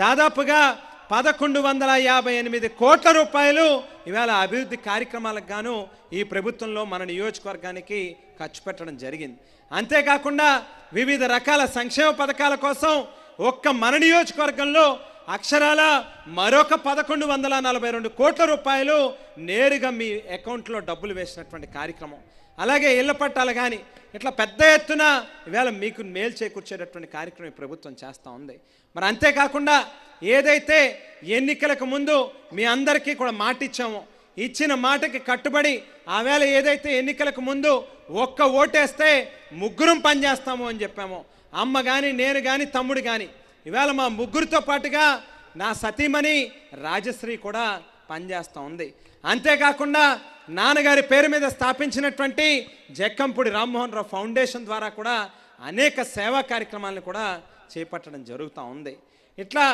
దాదాపుగా 1158 కోట్ల రూపాయలు ఇవాళ అభివృద్ధి కార్యక్రమాలకు గాను ఈ ప్రభుత్వంలో మన నియోజకవర్గానికి ఖర్చు పెట్టడం జరిగింది. అంతేకాకుండా వివిధ రకాల సంక్షేమ పథకాల కోసం ఒక్క మన నియోజకవర్గంలో అక్షరాల మరొక 1142 కోట్ల రూపాయలు నేరుగా మీ అకౌంట్లో డబ్బులు వేసినటువంటి కార్యక్రమం. అలాగే ఇళ్ల పట్టాలు కానీ ఇట్లా పెద్ద ఎత్తున ఇవాళ మీకు మేలు చేకూర్చేటటువంటి కార్యక్రమం ఈ ప్రభుత్వం చేస్తూ ఉంది. మరి అంతేకాకుండా ఏదైతే ఎన్నికలకు ముందు మీ అందరికీ కూడా మాట ఇచ్చామో, ఇచ్చిన మాటకి కట్టుబడి ఆవేళ ఏదైతే ఎన్నికలకు ముందు ఒక్క ఓటేస్తే ముగ్గురం పనిచేస్తాము అని చెప్పామో, అమ్మ కానీ నేను కానీ తమ్ముడు కానీ, ఇవాళ మా ముగ్గురితో పాటుగా నా సతీమణి రాజశ్రీ కూడా పనిచేస్తూ ఉంది. అంతేకాకుండా నాన్నగారి పేరు మీద స్థాపించినటువంటి జక్కంపూడి రామ్మోహన్ రావు ఫౌండేషన్ ద్వారా కూడా అనేక సేవా కార్యక్రమాలను కూడా చేపట్టడం జరుగుతూ ఉంది. ఇట్లా